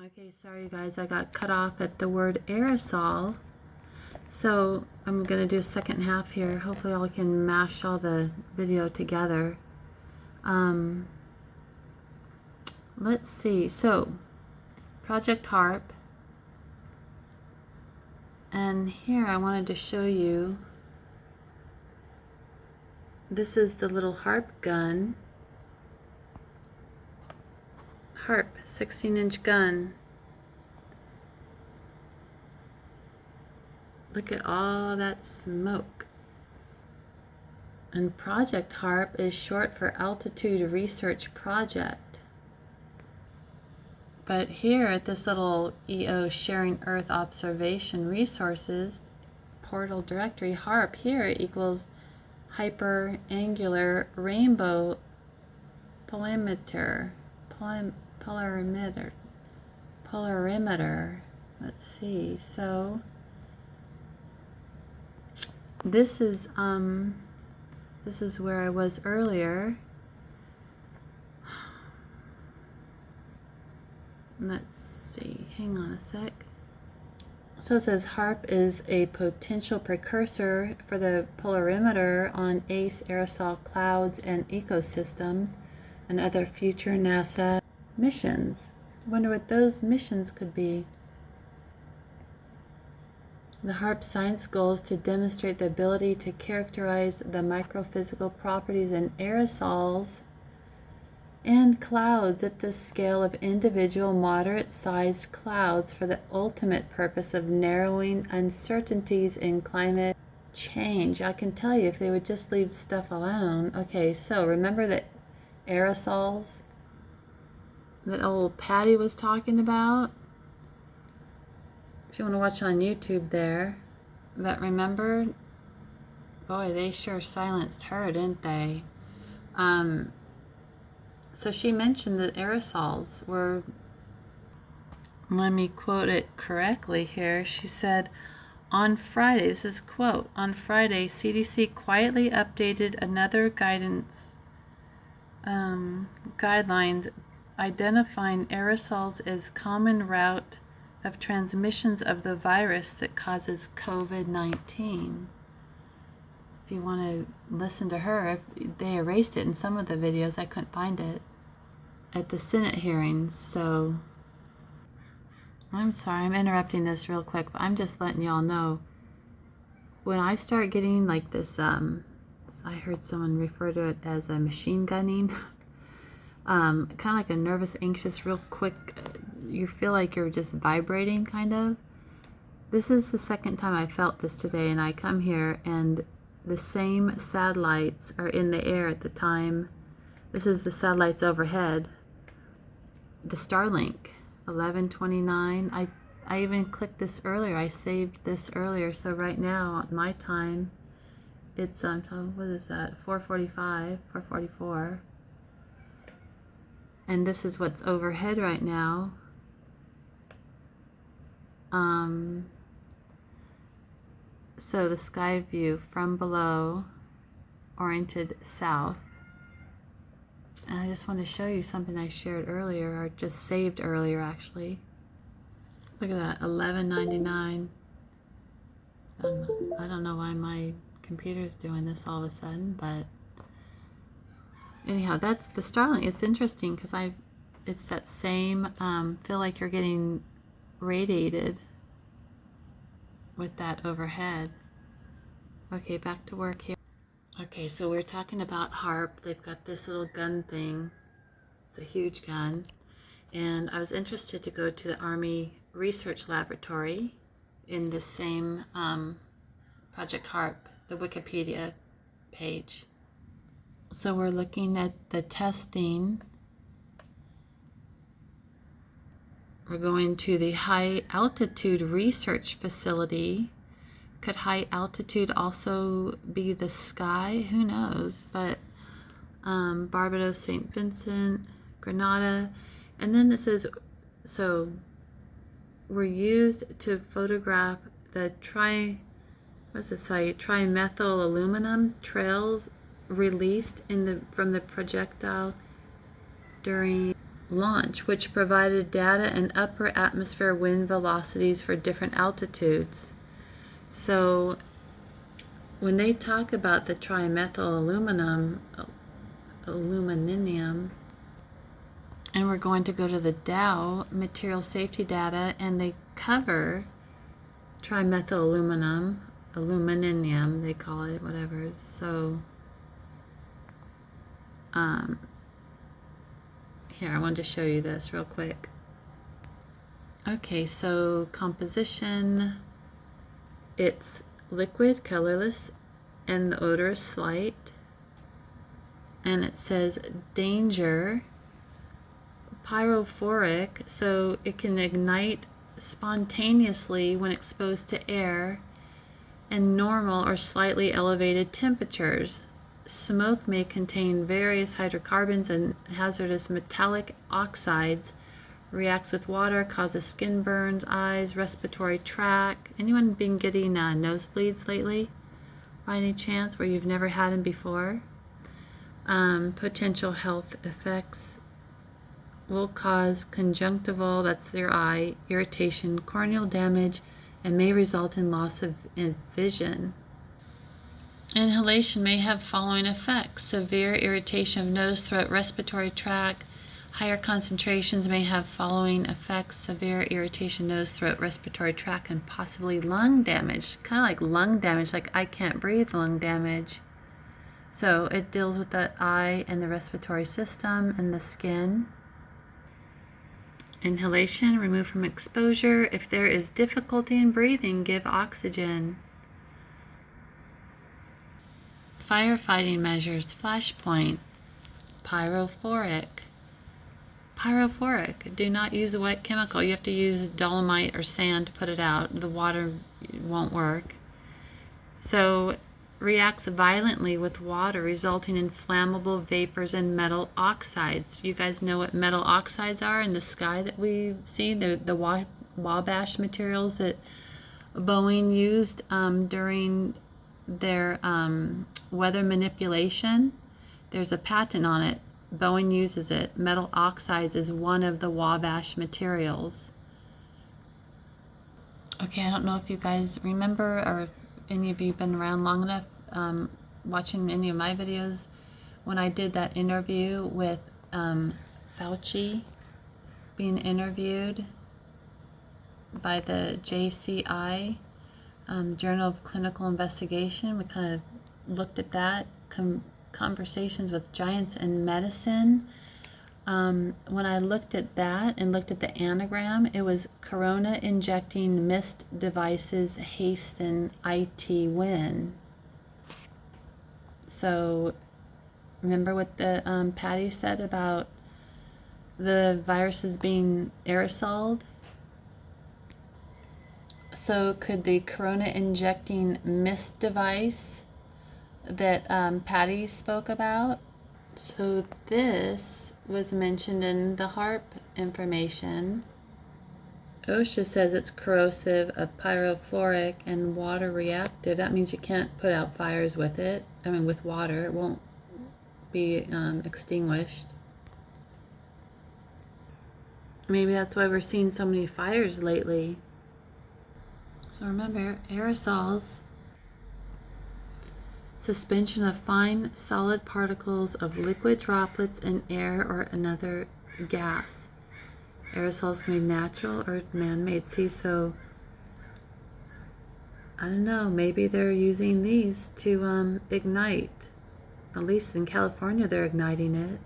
Okay, sorry guys, I got cut off at the word aerosol. So I'm going to do a second half here. Hopefully I can mash all the video together. Let's see. So Project HARP. And here I wanted to show you, this is the little HARP gun. HARP 16-inch gun. Look at all that smoke. And Project HARP is short for Altitude Research Project. But here at this little EO Sharing Earth Observation Resources portal directory, HARP here equals Hyperangular Rainbow Polarimeter. Polarimeter. Let's see. So this is where I was earlier. Let's see. Hang on a sec. So it says HARP is a potential precursor for the polarimeter on ACE aerosol clouds and ecosystems and other future NASA missions. I wonder what those missions could be. The HARP science goal is to demonstrate the ability to characterize the microphysical properties in aerosols and clouds at the scale of individual moderate-sized clouds for the ultimate purpose of narrowing uncertainties in climate change. I can tell you if they would just leave stuff alone. Okay, so remember that aerosols that old Patty was talking about? If you want to watch on YouTube there. But remember, boy, they sure silenced her, didn't they? So she mentioned that aerosols were, let me quote it correctly here. She said, on Friday, this is quote, on Friday, CDC quietly updated another guidance guidelines identifying aerosols as common route of transmissions of the virus that causes COVID-19. If you want to listen to her, they erased it in some of the videos. I couldn't find it at the Senate hearings. So I'm sorry, I'm interrupting this real quick, but I'm just letting y'all know, when I start getting like this, I heard someone refer to it as a machine gunning, kind of like a nervous, anxious, real quick, you feel like you're just vibrating kind of. This is the second time I felt this today, and I come here and the same satellites are in the air at the time. This is the satellites overhead. The Starlink 1129. I even clicked this earlier. I saved this earlier. So right now at my time, it's what is that? 4:45, 4:44. And this is what's overhead right now. So the sky view from below, oriented south. And I just want to show you something I shared earlier, or just saved earlier actually. Look at that, 1199. I don't know why my computer's doing this all of a sudden, but anyhow, that's the Starlink. It's interesting because it's that same, feel like you're getting radiated with that overhead. Okay, back to work here. Okay, so we're talking about HARP. They've got this little gun thing. It's a huge gun. And I was interested to go to the Army Research Laboratory in the same Project HARP, the Wikipedia page. So we're looking at the testing. We're going to the High Altitude Research Facility. Could high altitude also be the sky? Who knows? But Barbados, St. Vincent, Grenada. And then it says, so were used to photograph the trimethyl aluminum trails released from the projectile during launch, which provided data and upper atmosphere wind velocities for different altitudes. So when they talk about the trimethyl aluminum, and we're going to go to the Dow material safety data, and they cover trimethyl aluminum, they call it, whatever. So here, I wanted to show you this real quick. Okay, so composition, it's liquid, colorless, and the odor is slight. And it says danger, pyrophoric, so it can ignite spontaneously when exposed to air and normal or slightly elevated temperatures. Smoke may contain various hydrocarbons and hazardous metallic oxides, reacts with water, causes skin burns, eyes, respiratory tract. Anyone been getting nosebleeds lately by any chance, where you've never had them before? Potential health effects will cause conjunctival, that's your eye, irritation, corneal damage, and may result in loss of vision. Inhalation may have following effects: severe irritation of nose, throat, respiratory tract. Higher concentrations may have following effects: severe irritation, nose, throat, respiratory tract, and possibly lung damage. Kind of like lung damage, like I can't breathe lung damage. So it deals with the eye and the respiratory system and the skin. Inhalation, remove from exposure. If there is difficulty in breathing, give oxygen. Firefighting measures, flashpoint, pyrophoric. Pyrophoric, do not use a wet chemical. You have to use dolomite or sand to put it out. The water won't work. So reacts violently with water, resulting in flammable vapors and metal oxides. You guys know what metal oxides are in the sky that we see? The Wabash materials that Boeing used during their weather manipulation. There's a patent on it. Boeing uses it. Metal oxides is one of the Wabash materials. Okay, I don't know if you guys remember, or any of you been around long enough watching any of my videos, when I did that interview with Fauci being interviewed by the JCI, Journal of Clinical Investigation. We kind of looked at that, conversations with giants in medicine. When I looked at that and looked at the anagram, it was corona injecting mist devices hasten IT win. So remember what the Patty said about the viruses being aerosoled? So could the corona injecting mist device that Patty spoke about? So this was mentioned in the HARP information. OSHA says it's corrosive, pyrophoric, and water reactive. That means you can't put out fires with it. I mean, with water, it won't be extinguished. Maybe that's why we're seeing so many fires lately. So remember, aerosols, suspension of fine solid particles of liquid droplets in air or another gas. Aerosols can be natural or man-made. See, so I don't know, maybe they're using these to ignite. At least in California, they're igniting it.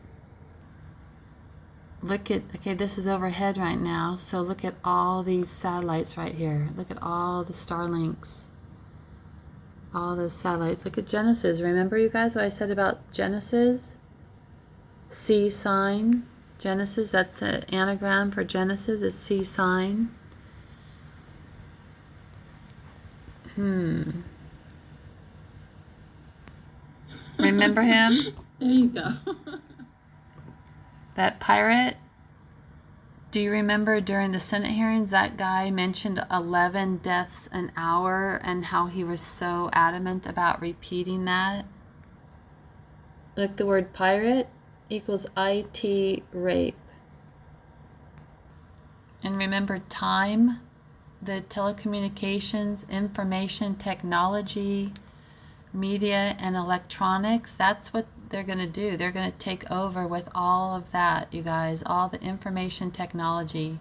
Look at, okay, this is overhead right now, so look at all these satellites right here. Look at all the Starlinks. All those satellites. Look at Genesis. Remember, you guys, what I said about Genesis? C sign. Genesis, that's the anagram for Genesis, is C sign. Remember him? There you go. That pirate? Do you remember during the Senate hearings that guy mentioned 11 deaths an hour and how he was so adamant about repeating that? Like the word pirate equals IT rape. And remember, time, the telecommunications, information technology, media, and electronics, that's what they're going to do. They're going to take over with all of that, you guys, all the information technology.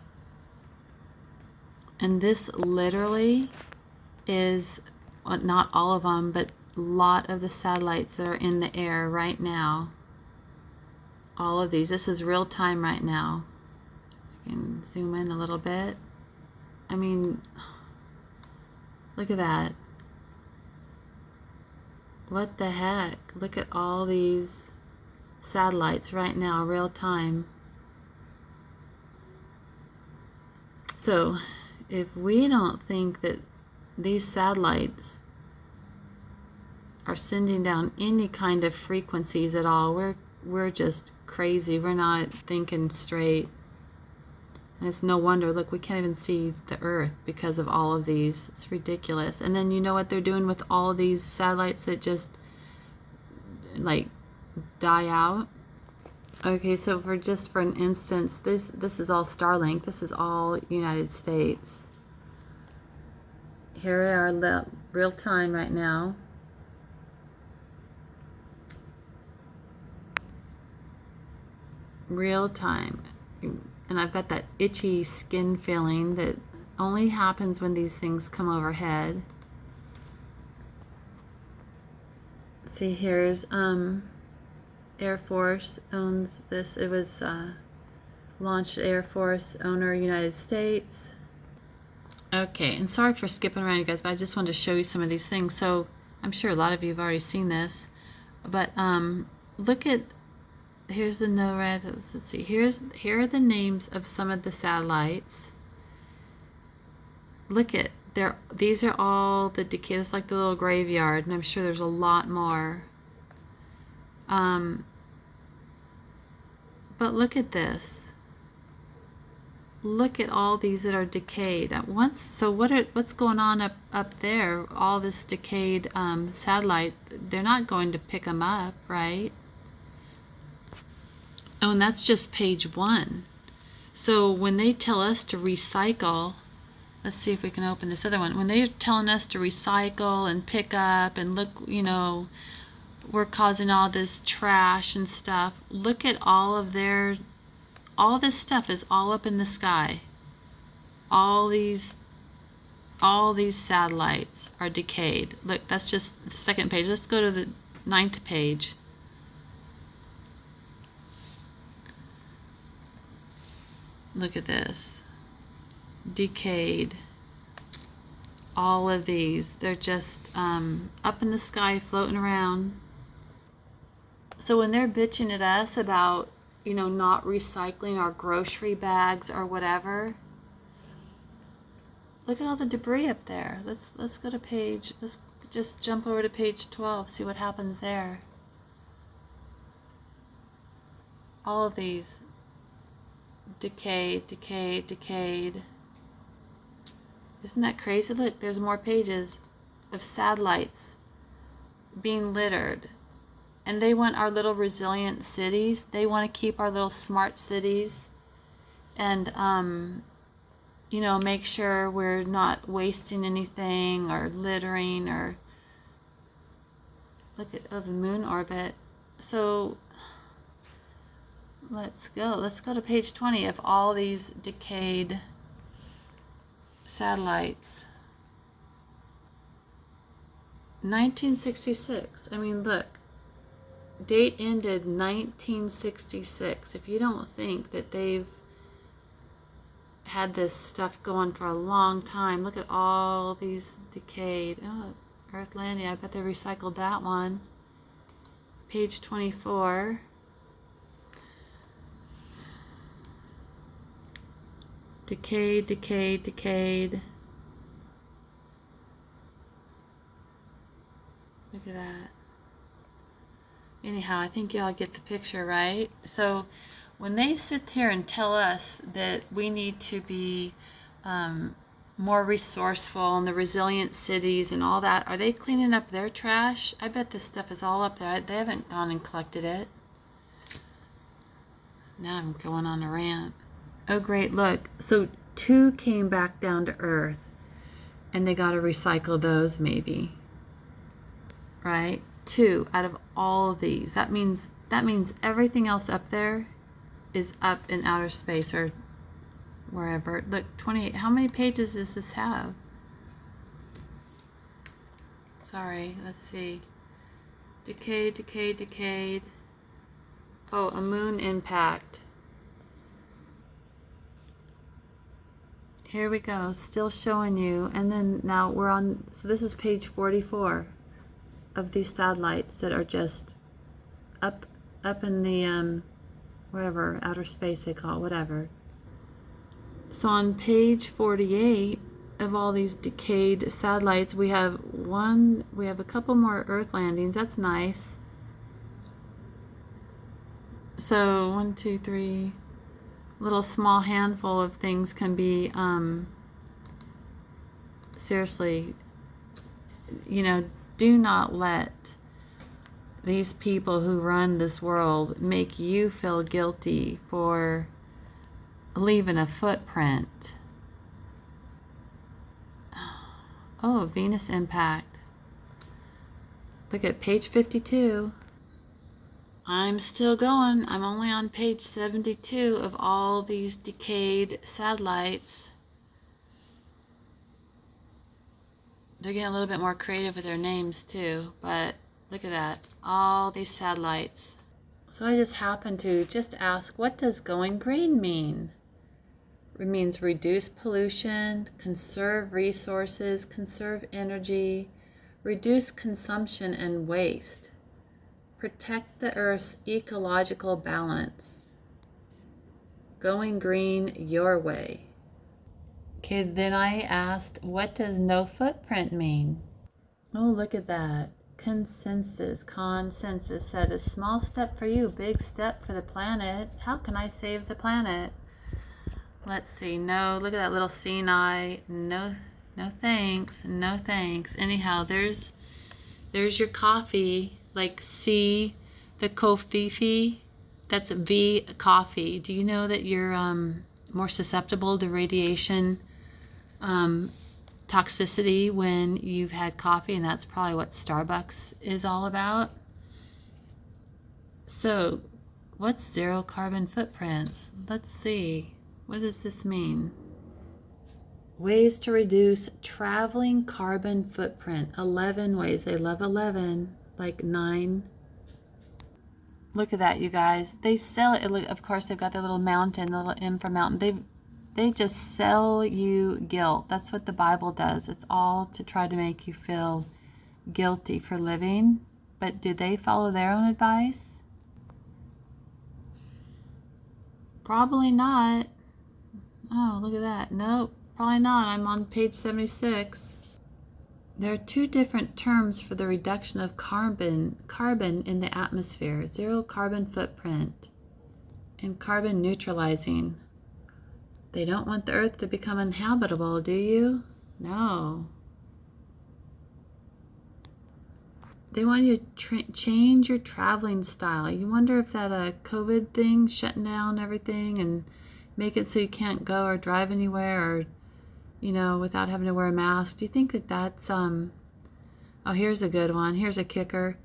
And this literally is, well, not all of them, but a lot of the satellites that are in the air right now. All of these. This is real time right now. I can zoom in a little bit. I mean, look at that. What the heck? Look at all these satellites right now, real time. So, if we don't think that these satellites are sending down any kind of frequencies at all, we're just crazy. We're not thinking straight. And it's no wonder, look, we can't even see the Earth because of all of these. It's ridiculous. And then you know what they're doing with all of these satellites that just like die out? Okay, so for an instance, this is all Starlink. This is all United States. Here we are, real time right now. Real time. And I've got that itchy skin feeling that only happens when these things come overhead. See, here's Air Force owns this. It was launched Air Force, owner United States. Okay, and sorry for skipping around, you guys, but I just wanted to show you some of these things. So I'm sure a lot of you have already seen this, but look at, here's the NORAD. Let's see. Here are the names of some of the satellites. Look at these are all the decay. It's like the little graveyard, and I'm sure there's a lot more. But look at this. Look at all these that are decayed at once. So what's going on up there? All this decayed satellite. They're not going to pick them up, right? Oh, and that's just page 1. So when they tell us to recycle, let's see if we can open this other one. When they're telling us to recycle and pick up and look, you know, we're causing all this trash and stuff. Look at all this stuff is all up in the sky. All these satellites are decayed. Look, that's just the second page. Let's go to the 9th page. Look at this. Decayed. All of these, they're just up in the sky, floating around. So when they're bitching at us about, you know, not recycling our grocery bags or whatever, look at all the debris up there. Let's go to let's just jump over to page 12, see what happens there. All of these decayed. Isn't that crazy? Look, there's more pages of satellites being littered. And they want our little resilient cities. They want to keep our little smart cities and, you know, make sure we're not wasting anything or littering or... Look at the moon orbit. So let's go to page 20 of all these decayed satellites. 1966. I mean, look. Date ended 1966. If you don't think that they've had this stuff going for a long time, look at all these decayed. Oh, Earth landing. I bet they recycled that one. Page 24. Decayed. Look at that. Anyhow, I think y'all get the picture, right? So when they sit here and tell us that we need to be more resourceful and the resilient cities and all that, are they cleaning up their trash? I bet this stuff is all up there. They haven't gone and collected it. Now I'm going on a rant. Oh, great. Look. So 2 came back down to Earth, and they got to recycle those maybe, right? 2 out of all of these. That means everything else up there is up in outer space or wherever. Look, 28. How many pages does this have? Sorry, let's see. Decayed. Oh, a moon impact. Here we go, still showing you. And then now we're on, so this is page 44 of these satellites that are just up in the, wherever, outer space they call it, whatever. So on page 48 of all these decayed satellites, we have a couple more Earth landings. That's nice. So 1, 2, 3, little small handful of things can be, seriously, do not let these people who run this world make you feel guilty for leaving a footprint. Oh, Venus impact. Look at page 52. I'm still going. I'm only on page 72 of all these decayed satellites. They're getting a little bit more creative with their names too, but look at that. All these satellites. So I just happened to just ask, what does going green mean? It means reduce pollution, conserve resources, conserve energy, reduce consumption and waste. Protect the Earth's ecological balance. Going green your way. Okay, then I asked, what does no footprint mean? Oh, look at that. Consensus said, a small step for you, big step for the planet. How can I save the planet? Let's see. No, look at that little seeing eye. No thanks. No thanks. Anyhow, there's your coffee. Like C, the Kofifi, that's V, coffee. Do you know that you're more susceptible to radiation toxicity when you've had coffee? And that's probably what Starbucks is all about. So what's zero carbon footprints? Let's see. What does this mean? Ways to reduce traveling carbon footprint. 11 ways. They love 11. Like 9. Look at that, you guys. They sell it. Of course, they've got their little mountain, the little M for mountain. They just sell you guilt. That's what the Bible does. It's all to try to make you feel guilty for living. But do they follow their own advice? Probably not. Oh, look at that. Nope, probably not. I'm on page 76. There are 2 different terms for the reduction of carbon in the atmosphere: zero carbon footprint and carbon neutralizing. They don't want the Earth to become uninhabitable, do you? No. They want you to change your traveling style. You wonder if that COVID thing, shutting down everything and make it so you can't go or drive anywhere, or without having to wear a mask. Do you think that that's, oh, here's a good one. Here's a kicker.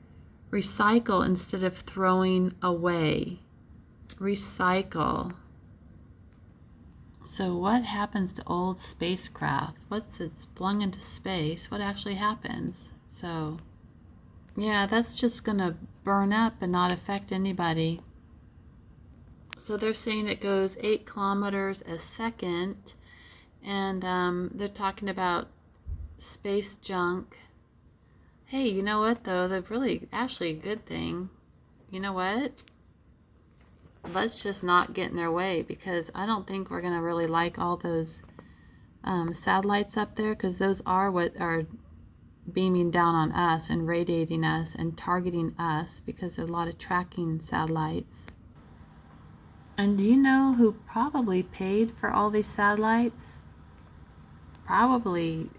Recycle instead of throwing away. Recycle. So what happens to old spacecraft? Once it's flung into space, what actually happens? So, yeah, that's just going to burn up and not affect anybody. So they're saying it goes 8 kilometers a second. And they're talking about space junk. Hey, you know what though? They're really actually a good thing. You know what? Let's just not get in their way, because I don't think we're going to really like all those satellites up there, because those are what are beaming down on us and radiating us and targeting us, because there are a lot of tracking satellites. And do you know who probably paid for all these satellites? Probably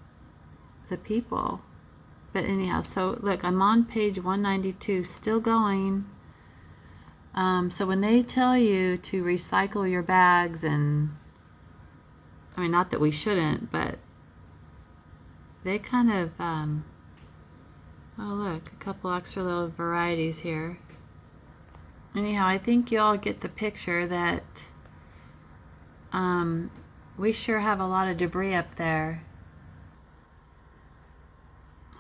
the people. But anyhow, so look, I'm on page 192, still going. So when they tell you to recycle your bags and I mean, not that we shouldn't, but they kind of, oh look, a couple extra little varieties here. Anyhow, I think you all get the picture that we sure have a lot of debris up there.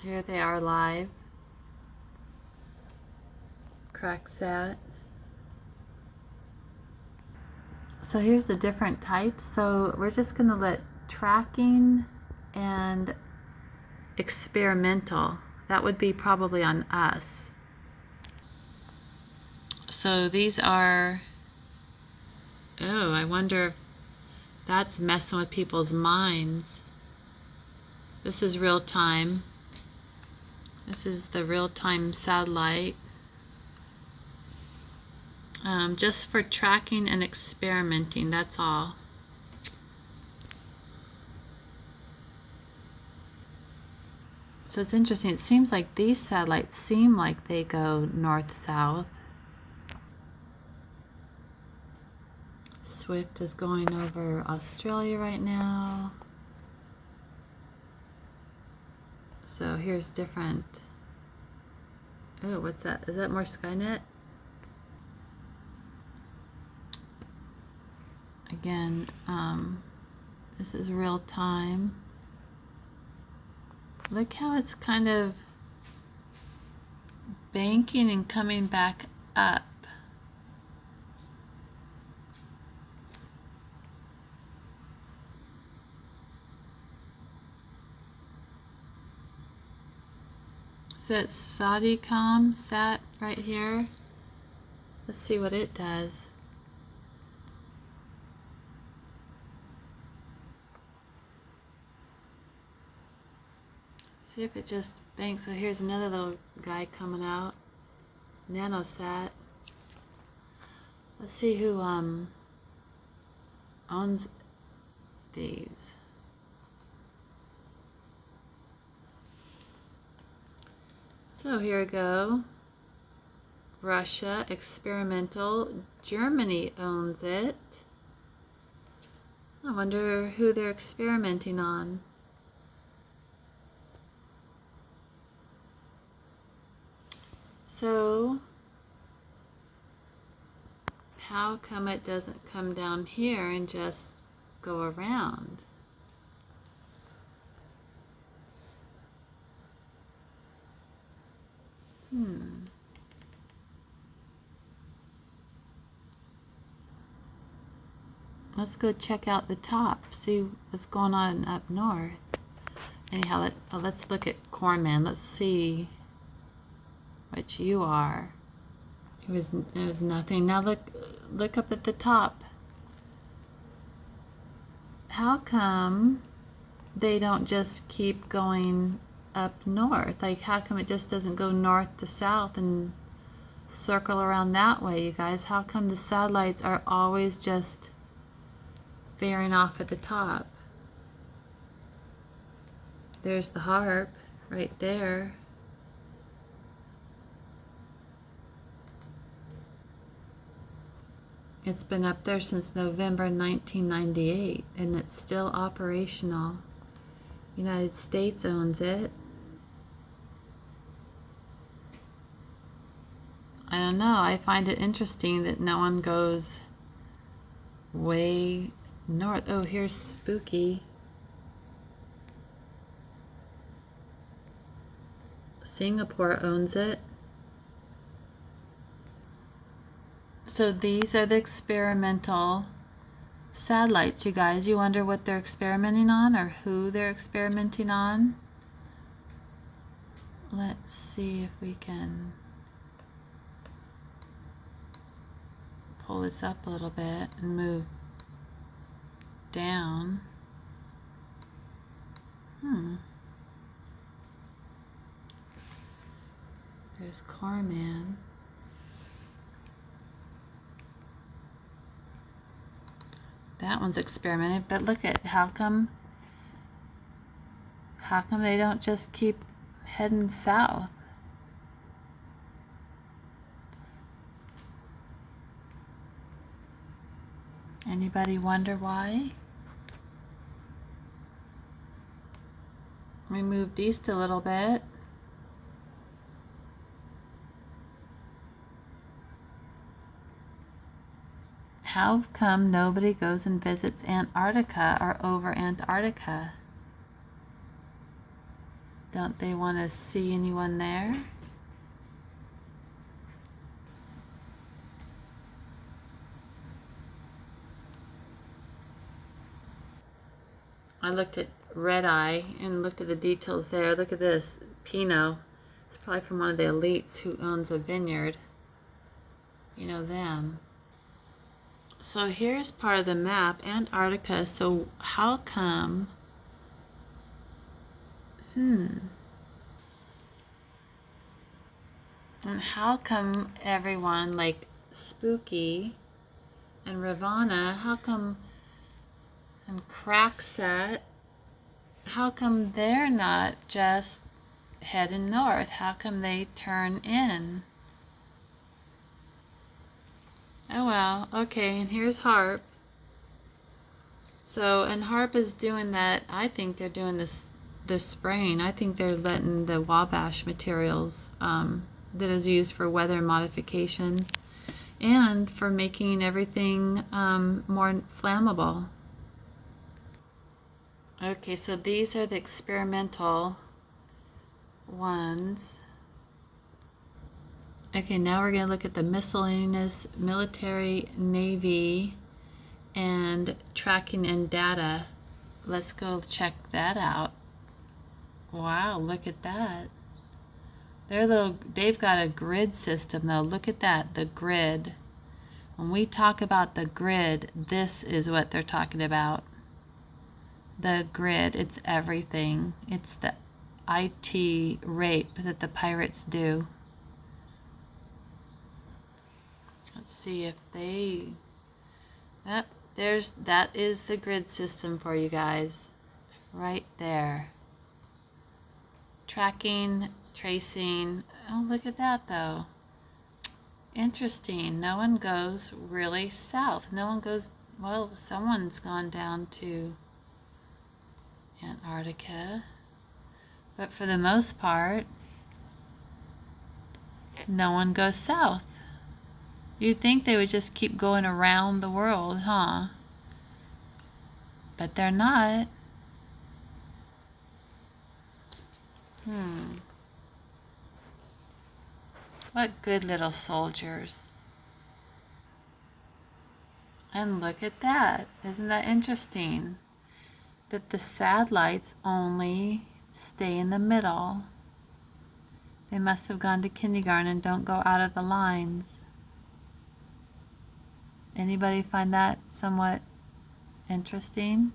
Here they are live. Crack sat. So here's the different types. So we're just going to let tracking and experimental, that would be probably on us. So these are, oh, I wonder if that's messing with people's minds. This is real time. This is the real-time satellite. Just for tracking and experimenting, that's all. So it's interesting, it seems like these satellites seem like they go north-south. Swift is going over Australia right now. So here's different. Oh, what's that? Is that more Skynet? Again, this is real time. Look how it's kind of banking and coming back up. So it's SATCOM sat right here. Let's see what it does. See if it just banks. So here's another little guy coming out. Nanosat. Let's see who owns these. So here we go. Russia, experimental. Germany owns it. I wonder who they're experimenting on. So, how come it doesn't come down here and just go around? Let's go check out the top, see what's going on up north. Anyhow, let's look at Corman. Let's see what you are. It was nothing. Now look up at the top. How come they don't just keep going up north? Like, how come it just doesn't go north to south and circle around that way, you guys? How come the satellites are always just veering off at the top? There's the harp right there. It's been up there since November 1998 and it's still operational. United States owns it. I don't know, I find it interesting that no one goes way north. Oh, here's Spooky. Singapore owns it. So these are the experimental satellites, you guys. You wonder what they're experimenting on or who they're experimenting on? Let's see if we can pull this up a little bit and move down. There's Corman. That one's experimented, but look at how come they don't just keep heading south? Anybody wonder why? We moved east a little bit. How come nobody goes and visits Antarctica or over Antarctica? Don't they want to see anyone there? I looked at Red Eye and looked at the details there. Look at this, Pinot. It's probably from one of the elites who owns a vineyard. You know them. So here's part of the map, Antarctica. So how come, and how come everyone like Spooky and Ravana, how come, and Crackset, how come they're not just heading north? How come they turn in? Oh well, okay, and here's Harp. So, and Harp is doing that, I think they're doing this spraying. I think they're letting the Wabash materials that is used for weather modification and for making everything more flammable. Okay, so these are the experimental ones. Okay, now we're going to look at the miscellaneous military, navy, and tracking and data. Let's go check that out. Wow, look at that. They've got a grid system though. Look at that, the grid. When we talk about the grid, this is what they're talking about. The grid, it's everything. It's the IT rape that the pirates do. Let's see if they... Yep, that is the grid system for you guys. Right there. Tracking, tracing. Oh, look at that though. Interesting. No one goes really south. No one goes... Well, someone's gone down to Antarctica. But for the most part, no one goes south. You'd think they would just keep going around the world, huh? But they're not. What good little soldiers. And look at that. Isn't that interesting? That the satellites only stay in the middle. They must have gone to kindergarten and don't go out of the lines. Anybody find that somewhat interesting?